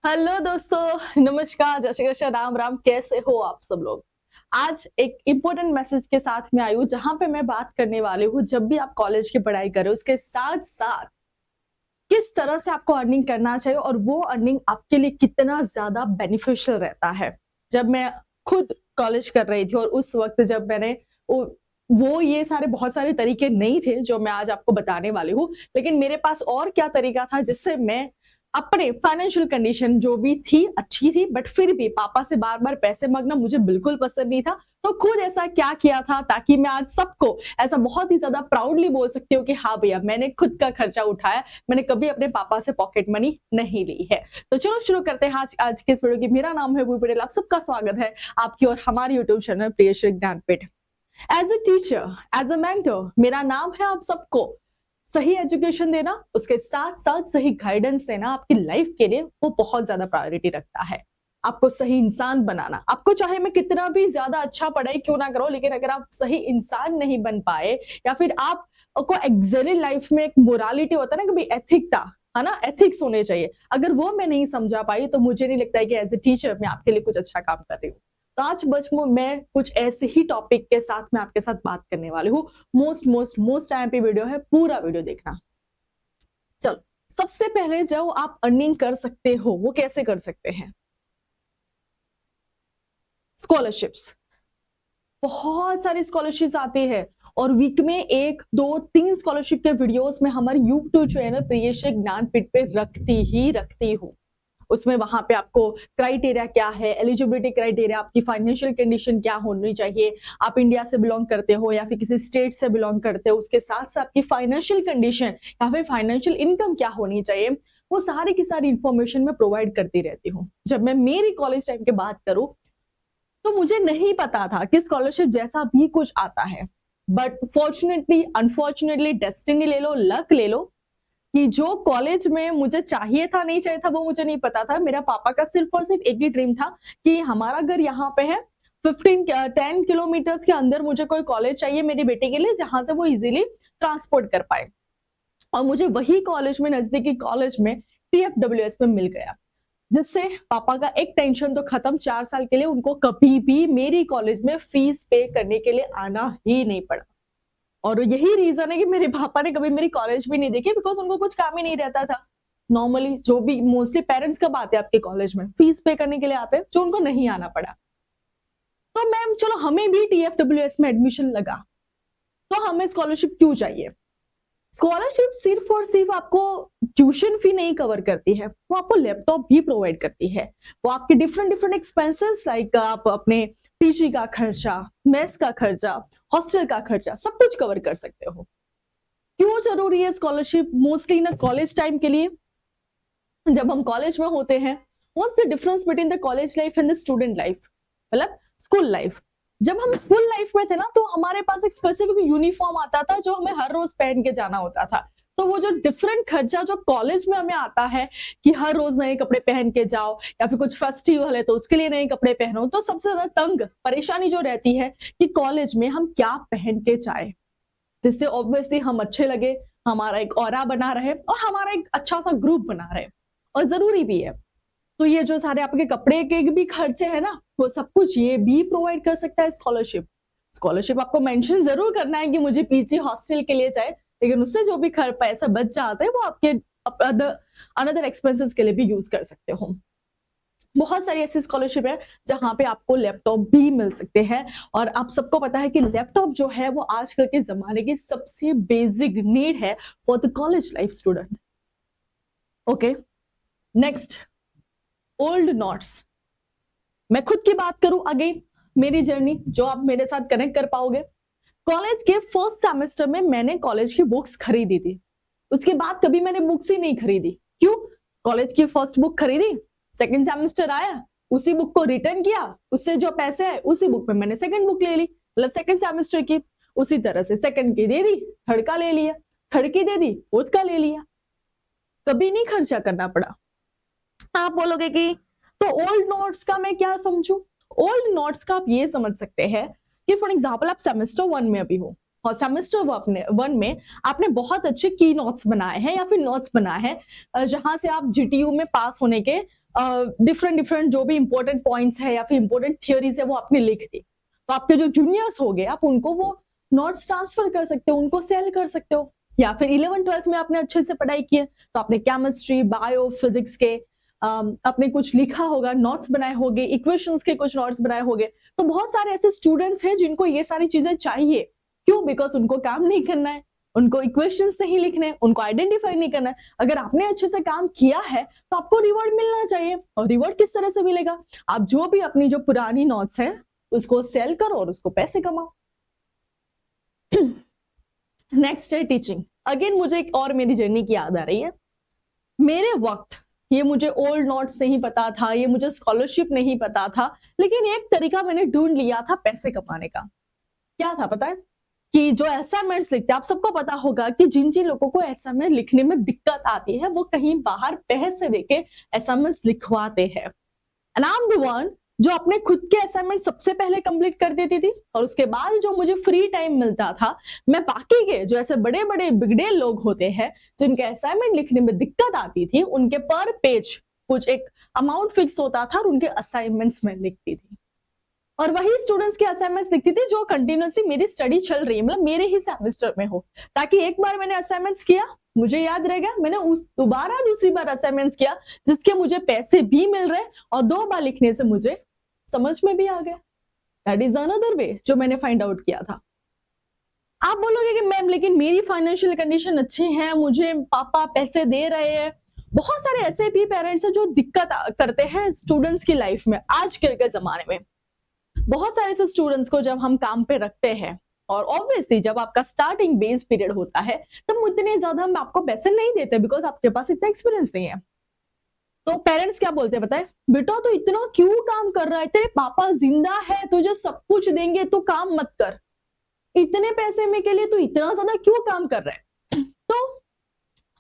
Hello दोस्तों, नमस्कार, जय श्री कृष्ण, राम राम। कैसे हो आप सब लोग? आज एक इम्पोर्टेंट मैसेज के साथ में आई हूँ, जहां पे मैं बात करने वाली हूँ, जब भी आप कॉलेज की पढ़ाई करें उसके साथ साथ किस तरह से आपको अर्निंग करना चाहिए और वो अर्निंग आपके लिए कितना ज्यादा बेनिफिशियल रहता है। जब मैं खुद कॉलेज कर रही थी और उस वक्त जब मैंने वो वो ये सारे बहुत सारे तरीके नहीं थे जो मैं आज आपको बताने वाली हूँ, लेकिन मेरे पास और क्या तरीका था जिससे मैं अपने फाइनेंशियल कंडीशन जो भी थी अच्छी थी, बट फिर भी पापा से बार बार पैसे मांगना मुझे बिल्कुल पसंद नहीं था। तो खुद ऐसा क्या किया था ताकि मैं आज सबको ऐसा बहुत ही ज्यादा प्राउडली बोल सकती हूँ कि हाँ भैया, मैंने खुद का खर्चा उठाया, मैंने कभी अपने पापा से पॉकेट मनी नहीं ली है। तो चलो शुरू करते हैं आज के इस वीडियो की। मेरा नाम है भूपी पटेल, आप सबका स्वागत है आपकी और हमारे YouTube channel Priyashree Gyanpeeth. As a teacher, as a mentor, मेरा नाम है आप सबको सही एजुकेशन देना, उसके साथ साथ सही गाइडेंस देना आपकी लाइफ के लिए वो बहुत ज्यादा प्रायोरिटी रखता है। आपको सही इंसान बनाना, आपको चाहे मैं कितना भी ज्यादा अच्छा पढ़ाई क्यों ना करो, लेकिन अगर आप सही इंसान नहीं बन पाए या फिर आपको एक्सेलेंट लाइफ में एक मोरालिटी होता है ना, कभी एथिकता है ना, एथिक्स होने चाहिए, अगर वो मैं नहीं समझा पाई तो मुझे नहीं लगता है कि एज ए टीचर मैं आपके लिए कुछ अच्छा काम कर रही हूँ। तो आज बस मैं कुछ ऐसे ही टॉपिक के साथ में आपके साथ बात करने वाली हूँ। मोस्ट टाइम पे वीडियो है, पूरा वीडियो देखना। चलो, सबसे पहले जो आप अर्निंग कर सकते हो वो कैसे कर सकते हैं? स्कॉलरशिप्स, बहुत सारी स्कॉलरशिप्स आती है और वीक में एक दो तीन स्कॉलरशिप के वीडियोस में हमारे यूट्यूब चैनल प्रियश्री ज्ञानपीठ पे रखती हूँ। उसमें वहां पे आपको क्राइटेरिया क्या है, एलिजिबिलिटी क्राइटेरिया, आपकी फाइनेंशियल कंडीशन क्या होनी चाहिए, आप इंडिया से बिलोंग करते हो या फिर किसी स्टेट से बिलोंग करते हो, उसके साथ साथ आपकी फाइनेंशियल कंडीशन या फिर फाइनेंशियल इनकम क्या होनी चाहिए, वो सारी की सारी इंफॉर्मेशन मैं प्रोवाइड करती रहती हूँ। जब मैं मेरी कॉलेज टाइम की बात करूँ तो मुझे नहीं पता था कि स्कॉलरशिप जैसा भी कुछ आता है, बट फॉर्चुनेटली अनफॉर्चुनेटली, डेस्टिनी ले लो, लक ले लो, कि जो कॉलेज में मुझे चाहिए था नहीं चाहिए था वो मुझे नहीं पता था। मेरा पापा का सिर्फ और सिर्फ एक ही ड्रीम था कि हमारा घर यहाँ पे है, 10 किलोमीटर्स के अंदर मुझे कोई कॉलेज चाहिए मेरी बेटी के लिए जहां से वो इजीली ट्रांसपोर्ट कर पाए, और मुझे वही कॉलेज में, नजदीकी कॉलेज में TFWS में मिल गया, जिससे पापा का एक टेंशन तो खत्म। 4 साल के लिए उनको कभी भी मेरी कॉलेज में फीस पे करने के लिए आना ही नहीं पड़ा। और यही रीजन है कि मेरे पापा ने कभी मेरी कॉलेज भी नहीं देखी, बिकॉज उनको कुछ काम ही नहीं रहता था। नॉर्मली जो भी मोस्टली पेरेंट्स कब आते हैं आपके कॉलेज में? फीस पे करने के लिए आते हैं, जो उनको नहीं आना पड़ा। तो मैम चलो, हमें भी TFWS में एडमिशन लगा, तो हमें स्कॉलरशिप क्यों चाहिए? स्कॉलरशिप सिर्फ और सिर्फ आपको ट्यूशन फी नहीं कवर करती है, वो आपको लैपटॉप भी प्रोवाइड करती है। वो आपके डिफरेंट डिफरेंट एक्सपेंसेस, लाइक आप अपने पीजी का खर्चा, मेस का खर्चा, हॉस्टल का खर्चा, सब कुछ कवर कर सकते हो। क्यों जरूरी है स्कॉलरशिप? मोस्टली ना कॉलेज टाइम के लिए, जब हम कॉलेज में होते हैं, what's the difference between the college life and the student life, मतलब स्कूल लाइफ। जब हम स्कूल लाइफ में थे ना, तो हमारे पास एक स्पेसिफिक यूनिफॉर्म आता था जो हमें हर रोज पहन के जाना होता था। तो वो जो डिफरेंट खर्चा जो कॉलेज में हमें आता है कि हर रोज नए कपड़े पहन के जाओ, या फिर कुछ फेस्टिवल है तो उसके लिए नए कपड़े पहनो, तो सबसे ज्यादा तंग परेशानी जो रहती है कि कॉलेज में हम क्या पहन के जाए जिससे ऑब्वियसली हम अच्छे लगे, हमारा एक ऑरा बना रहे और हमारा एक अच्छा सा ग्रुप बना रहे, और जरूरी भी है। तो ये जो सारे आपके कपड़े के भी खर्चे हैं ना, वो सब कुछ ये भी प्रोवाइड कर सकता है स्कॉलरशिप। स्कॉलरशिप आपको मेंशन जरूर करना है कि मुझे पीजी हॉस्टल के लिए चाहिए, लेकिन उससे जो भी पैसा बच जाता है वो आपके अनदर एक्सपेंसेस के लिए भी यूज कर सकते हो। बहुत सारी ऐसी स्कॉलरशिप है जहां पे आपको लैपटॉप भी मिल सकते हैं, और आप सबको पता है कि लैपटॉप जो है वो आजकल के जमाने की सबसे बेसिक नीड है for the college life student. Okay, next, old notes. मैं खुद की बात करूं, अगेन मेरी जर्नी जो आप मेरे साथ कनेक्ट कर पाओगे। कॉलेज के फर्स्ट सेमेस्टर में मैंने कॉलेज की बुक्स खरीदी थी, उसके बाद कभी मैंने बुक्स ही नहीं खरीदी। क्यों? कॉलेज की फर्स्ट बुक खरीदी, सेकंड सेमेस्टर आया, उसी बुक को रिटर्न किया, उससे जो पैसे आए उसी बुक में मैंने सेकंड बुक ले ली, मतलब सेकंड सेमेस्टर की। उसी तरह से सेकंड की दे दी, थर्ड का ले लिया, थर्ड की दे दी, फोर्थ का ले लिया, कभी नहीं खर्चा करना पड़ा। आप बोलोगे कि तो ओल्ड नोट्स का मैं क्या समझू? ओल्ड नोट्स का आप ये समझ सकते हैं कि फॉर एग्जाम्पल आप सेमेस्टर 1 में अभी हो, और सेमेस्टर वन में आपने बहुत अच्छे की नोट्स बनाए हैं या फिर नोट्स बनाए हैं जहां से आप जीटीयू में पास होने के डिफरेंट जो भी इंपॉर्टेंट पॉइंट्स है या फिर इंपॉर्टेंट थियोरीज है वो आपने लिख दी। तो आपके जो जूनियर्स हो गए आप उनको वो नोट्स ट्रांसफर कर सकते हो, उनको सेल कर सकते हो। या फिर 11th-12th में आपने अच्छे से पढ़ाई की है तो आपने केमिस्ट्री, बायो, फिजिक्स के आपने कुछ लिखा होगा, नोट्स बनाए होंगे, इक्वेशंस के कुछ नोट्स बनाए होंगे। तो बहुत सारे ऐसे स्टूडेंट्स हैं जिनको ये सारी चीजें चाहिए। क्यों? बिकॉज उनको काम नहीं करना है, उनको इक्वेशंस नहीं लिखने, उनको आइडेंटिफाई नहीं करना है। अगर आपने अच्छे से काम किया है तो आपको रिवॉर्ड मिलना चाहिए। और रिवॉर्ड किस तरह से मिलेगा? आप जो भी अपनी जो पुरानी नोट्स है उसको सेल करो और उसको पैसे कमाओ। नेक्स्ट है टीचिंग। अगेन मुझे एक और मेरी जर्नी की याद आ रही है। मेरे वक्त ये मुझे ओल्ड नोट्स नहीं पता था, ये मुझे स्कॉलरशिप नहीं पता था, लेकिन एक तरीका मैंने ढूंढ लिया था पैसे कमाने का। क्या था पता है? कि जो असाइनमेंट्स लिखते हैं, आप सबको पता होगा कि जिन जिन लोगों को असाइनमेंट लिखने में दिक्कत आती है वो कहीं बाहर पैसे देके असाइनमेंट्स लिखवाते हैं। And I am the one जो अपने खुद के असाइनमेंट सबसे पहले कंप्लीट कर देती थी और उसके बाद जो मुझे फ्री टाइम मिलता था मैं बाकी के जो ऐसे बड़े बड़े बिगड़े लोग होते हैं जिनके असाइनमेंट लिखने में दिक्कत आती थी उनके पर पेज कुछ एक अमाउंट फिक्स होता था और उनके असाइनमेंट्स में लिखती थी। और वही स्टूडेंट्स के असाइनमेंट्स लिखती थी जो कंटिन्यूअसली मेरी स्टडी चल रही है, मतलब मेरे ही सेमेस्टर में हो, ताकि एक बार मैंने असाइनमेंट्स किया मुझे याद रह गया, मैंने उस दोबारा दूसरी बार असाइनमेंट्स किया जिसके मुझे पैसे भी मिल रहे और 2 बार लिखने से मुझे समझ में भी आ गया। दैट इज अनदर वे जो मैंने फाइंड आउट किया था। आप बोलोगे कि मैम लेकिन मेरी फाइनेंशियल कंडीशन अच्छी है, मुझे पापा पैसे दे रहे हैं। बहुत सारे ऐसे भी पेरेंट्स हैं जो दिक्कत करते हैं स्टूडेंट्स की लाइफ में आज के जमाने में। बहुत सारे ऐसे स्टूडेंट्स को जब हम काम पे रखते हैं और ऑब्वियसली जब आपका स्टार्टिंग बेस पीरियड होता है तब इतने ज्यादा हम आपको पैसे नहीं देते बिकॉज आपके पास इतना एक्सपीरियंस नहीं है। तो पेरेंट्स क्या बोलते हैं पता है? बेटा तू इतना क्यों काम कर रहा है, तेरे पापा जिंदा है, तुझे सब कुछ देंगे, तू काम मत कर, इतने पैसे में के लिए तू इतना ज्यादा क्यों काम कर रहा है? तो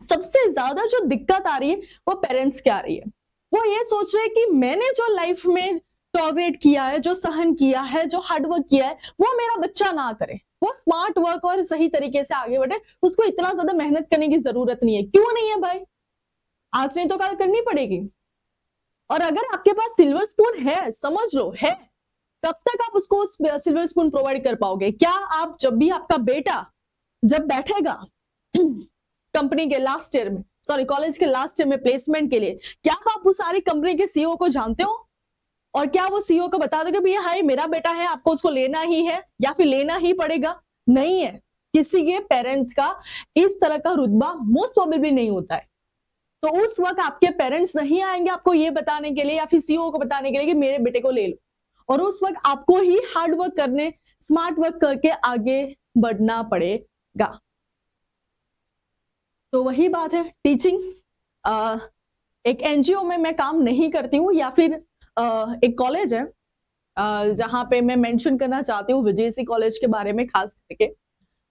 सबसे ज्यादा जो दिक्कत आ रही है वो पेरेंट्स की आ रही है। वो ये सोच रहे हैं कि मैंने जो लाइफ में टॉलरेट किया है, जो सहन किया है, जो हार्डवर्क किया है वो मेरा बच्चा ना करे, वो स्मार्ट वर्क और सही तरीके से आगे बढ़े, उसको इतना ज्यादा मेहनत करने की जरूरत नहीं है। क्यों नहीं है भाई? आज नहीं तो कल करनी पड़ेगी। और अगर आपके पास सिल्वर स्पून है, समझ लो है, कब तक आप उसको सिल्वर स्पून प्रोवाइड कर पाओगे? क्या आप जब भी आपका बेटा जब बैठेगा कंपनी के लास्ट ईयर में, सॉरी कॉलेज के लास्ट ईयर में प्लेसमेंट के लिए, क्या आप उस सारी कंपनी के सीईओ को जानते हो? और क्या वो सीईओ को बता दोगे भैया हाय मेरा बेटा है, आपको उसको लेना ही है या फिर लेना ही पड़ेगा? नहीं है। किसी के पेरेंट्स का इस तरह का रुतबा मोस्ट प्रोबेबली नहीं होता है। तो उस वक्त आपके पेरेंट्स नहीं आएंगे आपको ये बताने के लिए या फिर सीईओ को बताने के लिए कि मेरे बेटे को ले लो, और उस वक्त आपको ही हार्ड वर्क करने, स्मार्ट वर्क करके आगे बढ़ना पड़ेगा। तो वही बात है टीचिंग। एक एनजीओ में मैं काम नहीं करती हूँ या फिर एक कॉलेज है जहां पे मैं मेंशन करना चाहती हूँ विजेसी कॉलेज के बारे में, खास करके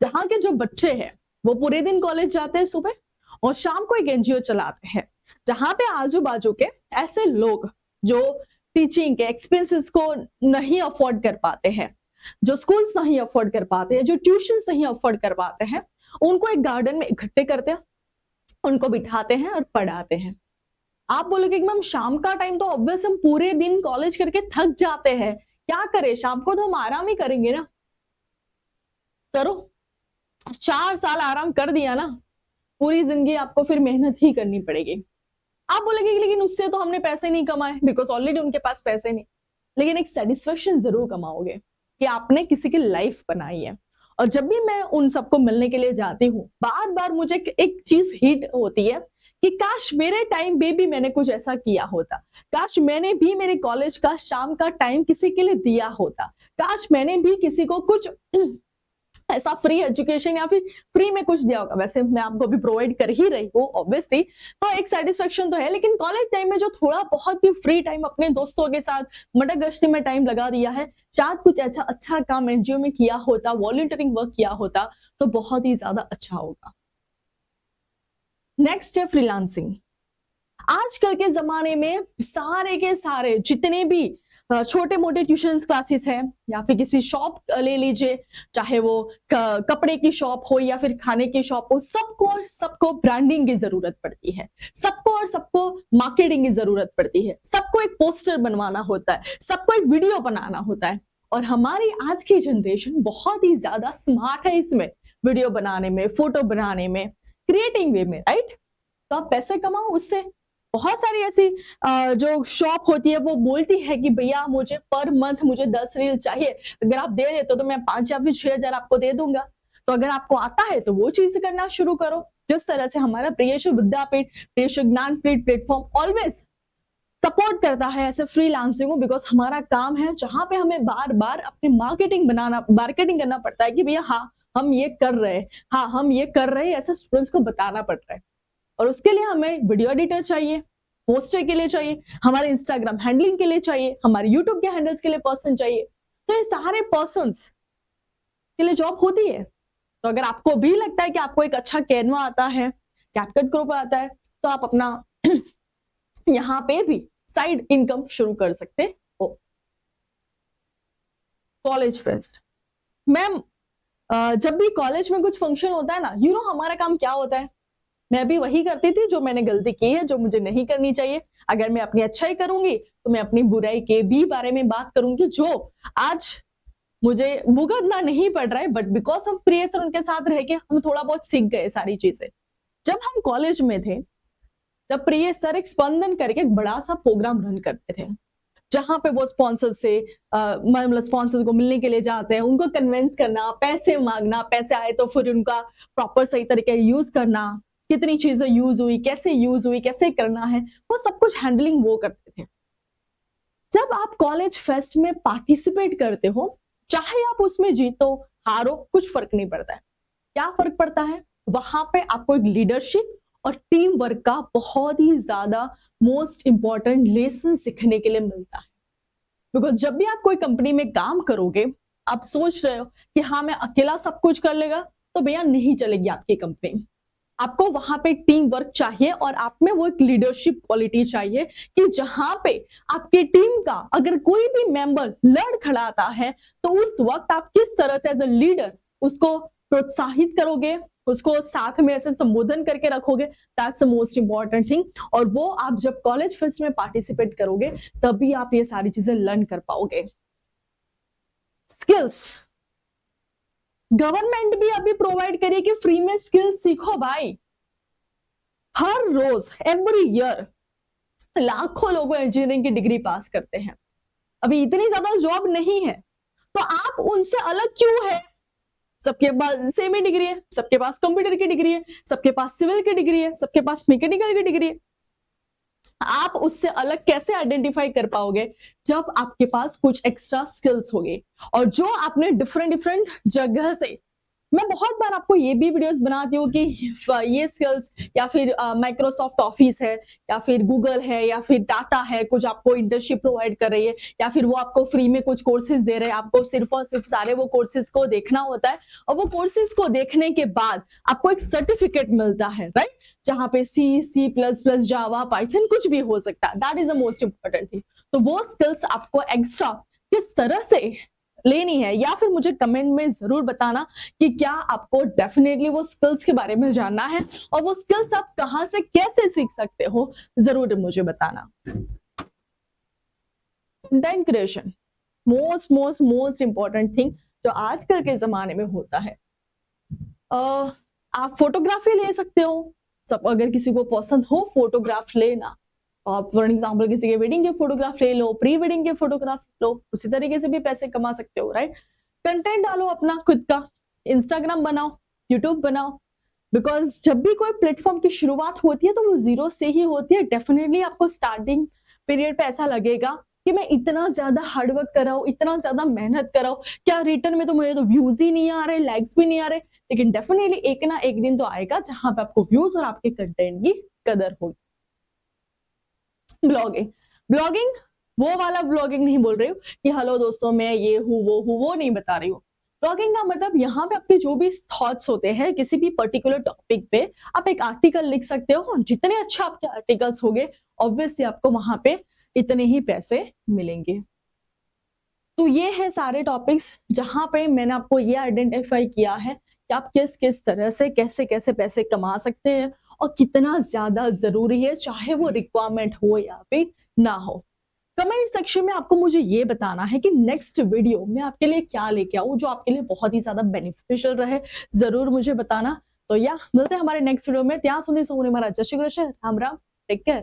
जहां के जो बच्चे हैं वो पूरे दिन कॉलेज जाते हैं सुबह और शाम को एक एनजीओ चलाते हैं जहां पे आजू बाजू के ऐसे लोग जो टीचिंग के एक्सपेंसेस को नहीं अफोर्ड कर पाते हैं, जो स्कूल्स नहीं अफोर्ड कर पाते हैं, जो ट्यूशंस नहीं अफोर्ड कर पाते हैं, उनको एक गार्डन में इकट्ठे करते हैं, उनको बिठाते हैं और पढ़ाते हैं। आप बोलोगे कि मैम शाम का टाइम तो ऑब्वियस हम पूरे दिन कॉलेज करके थक जाते हैं, क्या करें, शाम को तो हम आराम ही करेंगे ना। करो, 4 साल आराम कर दिया ना, पूरी जिंदगी आपको फिर मेहनत ही करनी पड़ेगी। आप बोलेंगे लेकिन उससे तो हमने पैसे नहीं कमाए, बिकॉज ऑलरेडी उनके पास पैसे नहीं, लेकिन एक सेटिस्फेक्शन जरूर कमाओगे कि आपने किसी की लाइफ बनाई है। और जब भी मैं उन सबको मिलने के लिए जाती हूँ बार बार मुझे एक चीज हिट होती है कि काश मेरे टाइम पे भी मैंने कुछ ऐसा किया होता, काश मैंने भी मेरे कॉलेज का शाम का टाइम किसी के लिए दिया होता, काश मैंने भी किसी को कुछ ऐसा फ्री एजुकेशन या फिर फ्री में कुछ दिया होगा। वैसे मैं आपको भी प्रोवाइड कर ही रही हूँ ऑब्वियसली, तो एक सेटिस्फेक्शन तो है, लेकिन कॉलेज टाइम में जो थोड़ा बहुत भी फ्री टाइम अपने दोस्तों के साथ मटर गश्ती में टाइम लगा दिया है, शायद कुछ अच्छा काम एनजीओ में किया होता, वॉलंटियरिंग वर्क किया होता तो बहुत ही ज्यादा अच्छा होगा। नेक्स्ट है फ्रीलांसिंग। आजकल के जमाने में सारे के सारे जितने भी छोटे मोटे ट्यूशन क्लासेस हैं या फिर किसी शॉप ले लीजिए, चाहे वो कपड़े की शॉप हो या फिर खाने की शॉप हो, सबको और सबको ब्रांडिंग की जरूरत पड़ती है, सबको और सबको मार्केटिंग की जरूरत पड़ती है, सबको एक पोस्टर बनवाना होता है, सबको एक वीडियो बनाना होता है। और हमारी आज की जनरेशन बहुत ही ज्यादा स्मार्ट है इसमें, वीडियो बनाने में, फोटो बनाने में, क्रिएटिंग वे में, राइट। तो आप पैसे कमाओ उससे। बहुत सारी ऐसी जो शॉप होती है वो बोलती है कि भैया मुझे पर मंथ मुझे 10 रील चाहिए, अगर आप दे देते हो तो मैं 5 या फिर 6,000 आपको दे दूंगा। तो अगर आपको आता है तो वो चीज करना शुरू करो। जिस तरह से हमारा Priyesh Vidyapeeth, Priyesh Gyanpeeth platform always support करता है ऐसे फ्रीलांसिंग को, बिकॉज हमारा काम है जहां पे हमें बार बार अपनी मार्केटिंग करना पड़ता है कि भैया हाँ हम ये कर रहे हैं, हाँ हम ये कर रहे हैं, ऐसे स्टूडेंट्स को बताना पड़ रहा है। और उसके लिए हमें वीडियो एडिटर चाहिए, पोस्टर के लिए चाहिए, हमारे इंस्टाग्राम हैंडलिंग के लिए चाहिए, हमारे यूट्यूब के हैंडल्स के लिए पर्सन चाहिए। तो ये सारे पर्सन्स के लिए जॉब होती है। तो अगर आपको भी लगता है कि आपको एक अच्छा कैनवा आता है, कैपकट ग्रुप आता है, तो आप अपना यहाँ पे भी साइड इनकम शुरू कर सकते हो। कॉलेज फेस्ट मैम, जब भी कॉलेज में कुछ फंक्शन होता है ना, हमारा काम क्या होता है, मैं भी वही करती थी जो मैंने गलती की है, जो मुझे नहीं करनी चाहिए। अगर मैं अपनी अच्छाई करूंगी तो मैं अपनी बुराई के भी बारे में बात करूंगी, जो आज मुझे भुगतना नहीं पड़ रहा है, बट बिकॉज ऑफ प्रिय सर उनके साथ रह के हम थोड़ा बहुत सीख गए सारी चीजें। जब हम कॉलेज में थे तब प्रिय सर एक स्पंदन करके एक बड़ा सा प्रोग्राम रन करते थे, जहां पे वो स्पॉन्सर से मतलब स्पॉन्सर को मिलने के लिए जाते हैं, उनको कन्विंस करना, पैसे मांगना, पैसे आए तो फिर उनका प्रॉपर सही तरीके यूज करना, कितनी चीजें यूज हुई, कैसे करना है, वो सब कुछ हैंडलिंग वो करते थे। जब आप कॉलेज फेस्ट में पार्टिसिपेट करते हो, चाहे आप उसमें जीतो हारो, कुछ फर्क नहीं पड़ता है। क्या फर्क पड़ता है, वहां पे आपको एक लीडरशिप और टीम वर्क का बहुत ही ज्यादा मोस्ट इंपॉर्टेंट लेसन सीखने के लिए मिलता है। बिकॉज जब भी आप कोई कंपनी में काम करोगे, आप सोच रहे हो कि हाँ मैं अकेला सब कुछ कर लेगा, तो भैया नहीं चलेगी आपकी कंपनी। आपको वहां पे टीम वर्क चाहिए और आप में वो एक लीडरशिप क्वालिटी चाहिए कि जहां पे आपकी टीम का अगर कोई भी मेंबर लड़ खड़ाता है तो उस वक्त आप किस तरह से एज अ लीडर उसको प्रोत्साहित करोगे, उसको साथ में ऐसे संबोधन करके रखोगे। That's the most important thing. और वो आप जब कॉलेज फेस्ट में पार्टिसिपेट करोगे तभी आप ये सारी चीजें लर्न कर पाओगे। स्किल्स गवर्नमेंट भी अभी प्रोवाइड करिए कि फ्री में स्किल्स सीखो भाई। हर रोज एवरी ईयर लाखों लोग इंजीनियरिंग की डिग्री पास करते हैं। अभी इतनी ज्यादा जॉब नहीं है, तो आप उनसे अलग क्यों है? सबके पास सेम ही डिग्री है, सबके पास कंप्यूटर की डिग्री है, सबके पास सिविल की डिग्री है, सबके पास मैकेनिकल की डिग्री है। आप उससे अलग कैसे आइडेंटिफाई कर पाओगे? जब आपके पास कुछ एक्स्ट्रा स्किल्स होंगे और जो आपने डिफरेंट जगह से, मैं बहुत बार आपको ये भी वीडियोस बनाती हूँ कि ये स्किल्स या फिर माइक्रोसॉफ्ट ऑफिस है या फिर गूगल है या फिर टाटा है, कुछ आपको इंटर्नशिप प्रोवाइड कर रही है या फिर वो आपको फ्री में कुछ कोर्सेज दे रहे हैं, आपको सिर्फ और सिर्फ सारे वो कोर्सेज को देखना होता है और वो कोर्सेज को देखने के बाद आपको एक सर्टिफिकेट मिलता है, राइट, जहां पे C++, जावा, पाइथन कुछ भी हो सकता है। That is the most important thing. तो वो स्किल्स आपको एक्स्ट्रा किस तरह से लेनी है, या फिर मुझे कमेंट में जरूर बताना कि क्या आपको डेफिनेटली वो स्किल्स के बारे में जानना है और वो स्किल्स आप कहां से कैसे सीख सकते हो, जरूर मुझे बताना। Content creation most important thing जो आजकल के जमाने में होता है। आप फोटोग्राफी ले सकते हो, सब अगर किसी को पसंद हो फोटोग्राफ लेना, आप फॉर एग्जाम्पल किसी के वेडिंग के फोटोग्राफ ले लो, प्री वेडिंग के फोटोग्राफ लो, उसी तरीके से भी पैसे कमा सकते हो, राइट। कंटेंट डालो अपना खुद का, इंस्टाग्राम बनाओ, यूट्यूब बनाओ, बिकॉज जब भी कोई प्लेटफॉर्म की शुरुआत होती है तो वो जीरो से ही होती है। डेफिनेटली आपको स्टार्टिंग पीरियड पे ऐसा लगेगा कि मैं इतना ज्यादा हार्डवर्क कर रहा हूँ, इतना ज्यादा मेहनत कर रहा हूँ, क्या रिटर्न में तो मुझे तो व्यूज ही नहीं आ रहे, लाइक्स भी नहीं आ रहे। लेकिन डेफिनेटली एक ना एक दिन तो आएगा जहां पे आपको व्यूज और आपके कंटेंट की कदर होगी। ब्लॉगिंग वो वाला ब्लॉगिंग नहीं बोल रही हूँ कि हेलो दोस्तों मैं ये हूँ वो नहीं बता रही हूँ। ब्लॉगिंग का मतलब यहाँ पे आपके जो भी थॉट्स होते हैं किसी भी पर्टिकुलर टॉपिक पे, आप एक आर्टिकल लिख सकते हो, और जितने अच्छे आपके आर्टिकल्स होंगे ऑब्वियसली आपको वहां पे इतने ही पैसे मिलेंगे। तो ये है सारे टॉपिक्स जहां पे मैंने आपको ये आइडेंटिफाई किया है कि आप किस किस तरह से कैसे कैसे पैसे कमा सकते हैं और कितना ज्यादा जरूरी है, चाहे वो रिक्वायरमेंट हो या फिर ना हो। कमेंट सेक्शन में आपको मुझे ये बताना है कि नेक्स्ट वीडियो में आपके लिए क्या लेके आऊं जो आपके लिए बहुत ही ज्यादा बेनिफिशियल रहे, जरूर मुझे बताना। तो या मिलते हैं हमारे नेक्स्ट वीडियो में, ત્યાં સુધી સૌને મારા જય શ્રી કૃષ્ણ, રામ રામ, ટેક કેર।